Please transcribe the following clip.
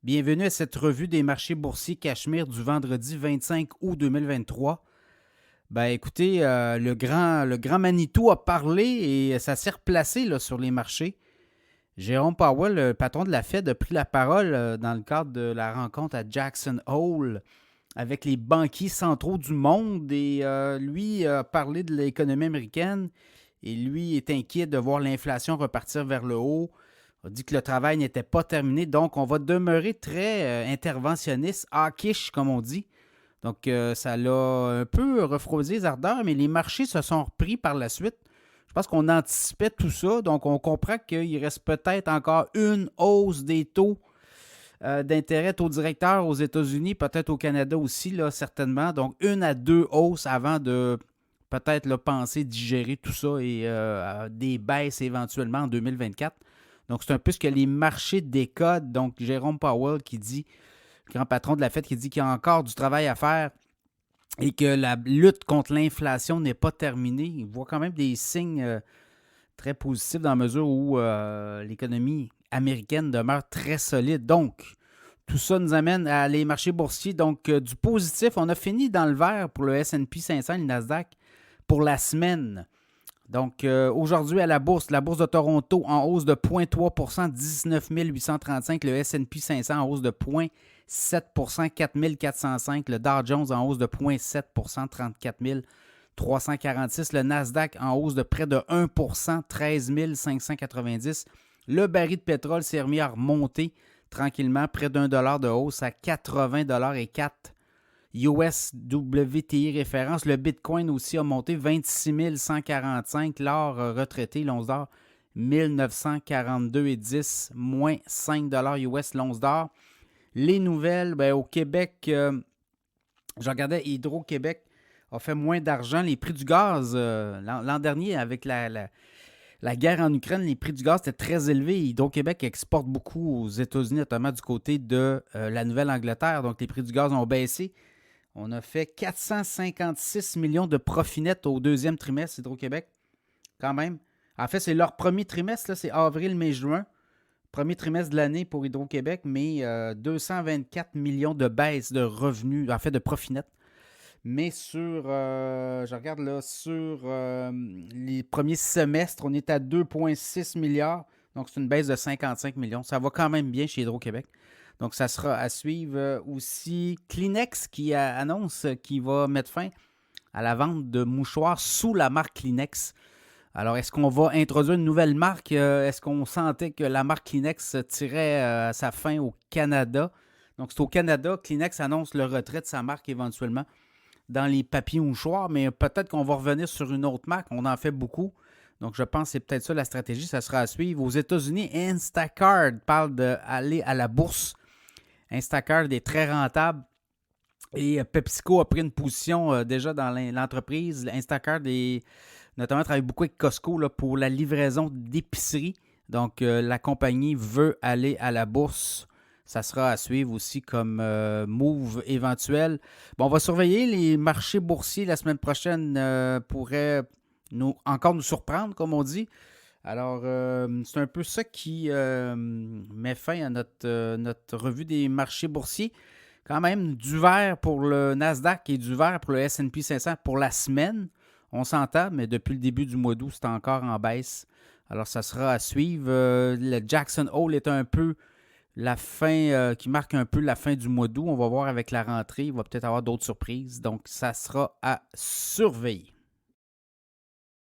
Bienvenue à cette revue des marchés boursiers Cachemire du vendredi 25 août 2023. Ben écoutez, le grand Manitou a parlé et ça s'est replacé là, sur les marchés. Jérôme Powell, le patron de la Fed, a pris la parole dans le cadre de la rencontre à Jackson Hole avec les banquiers centraux du monde et lui a parlé de l'économie américaine et lui est inquiet de voir l'inflation repartir vers le haut. On dit que le travail n'était pas terminé, donc on va demeurer très interventionniste, hawkish comme on dit. Donc ça l'a un peu refroidi les ardeurs, mais les marchés se sont repris par la suite. Je pense qu'on anticipait tout ça, donc on comprend qu'il reste peut-être encore une hausse des taux d'intérêt, taux directeurs aux États-Unis, peut-être au Canada aussi, là, certainement. Donc une à deux hausses avant de peut-être là, penser digérer tout ça et des baisses éventuellement en 2024. Donc, c'est un peu ce que les marchés décodent. Donc, Jérôme Powell qui dit, le grand patron de la Fed, qui dit qu'il y a encore du travail à faire et que la lutte contre l'inflation n'est pas terminée. Il voit quand même des signes très positifs dans la mesure où l'économie américaine demeure très solide. Donc, tout ça nous amène à les marchés boursiers. Donc, du positif, on a fini dans le vert pour le S&P 500 et le Nasdaq pour la semaine. Donc, aujourd'hui, à la bourse de Toronto en hausse de 0,3 19 835. Le S&P 500 en hausse de 0,7 4 405. Le Dow Jones en hausse de 0,7 34 346. Le Nasdaq en hausse de près de 1 13 590. Le baril de pétrole s'est remis à remonter tranquillement, près d'$1 de hausse à 80,04 US WTI référence. Le Bitcoin aussi a monté 26 145. L'or retraité, l'11 d'or, 1942,10, moins 5 US l'once d'or. Les nouvelles, ben, au Québec, je regardais Hydro-Québec a fait moins d'argent. Les prix du gaz, l'an dernier, avec la guerre en Ukraine, les prix du gaz étaient très élevés. Hydro-Québec exporte beaucoup aux États-Unis, notamment du côté de la Nouvelle-Angleterre. Donc, les prix du gaz ont baissé. On a fait 456 millions de profit net au deuxième trimestre, Hydro-Québec, quand même. En fait, c'est leur premier trimestre, là, c'est avril, mai, juin. Premier trimestre de l'année pour Hydro-Québec, mais 224 millions de baisse de revenus, en fait de profit net. Mais je regarde là, sur les premiers semestres, on est à 2,6 milliards. Donc, c'est une baisse de 55 millions. Ça va quand même bien chez Hydro-Québec. Donc, ça sera à suivre. Aussi, Kleenex qui annonce qu'il va mettre fin à la vente de mouchoirs sous la marque Kleenex. Alors, est-ce qu'on va introduire une nouvelle marque? Est-ce qu'on sentait que la marque Kleenex tirait à sa fin au Canada? Donc, c'est au Canada. Kleenex annonce le retrait de sa marque éventuellement dans les papiers mouchoirs, mais peut-être qu'on va revenir sur une autre marque. On en fait beaucoup. Donc, je pense que c'est peut-être ça la stratégie. Ça sera à suivre. Aux États-Unis, Instacart parle d'aller à la bourse. Instacart est très rentable et PepsiCo a pris une position déjà dans l'entreprise. Instacart notamment travaille beaucoup avec Costco là, pour la livraison d'épicerie. Donc, la compagnie veut aller à la bourse. Ça sera à suivre aussi comme move éventuel. Bon, on va surveiller les marchés boursiers la semaine prochaine pourraient encore nous surprendre, comme on dit. Alors, c'est un peu ça qui met fin à notre revue des marchés boursiers. Quand même, du vert pour le Nasdaq et du vert pour le S&P 500 pour la semaine. On s'entend, mais depuis le début du mois d'août, c'est encore en baisse. Alors, ça sera à suivre. Le Jackson Hole est un peu la fin, qui marque un peu la fin du mois d'août. On va voir avec la rentrée. Il va peut-être avoir d'autres surprises. Donc, ça sera à surveiller.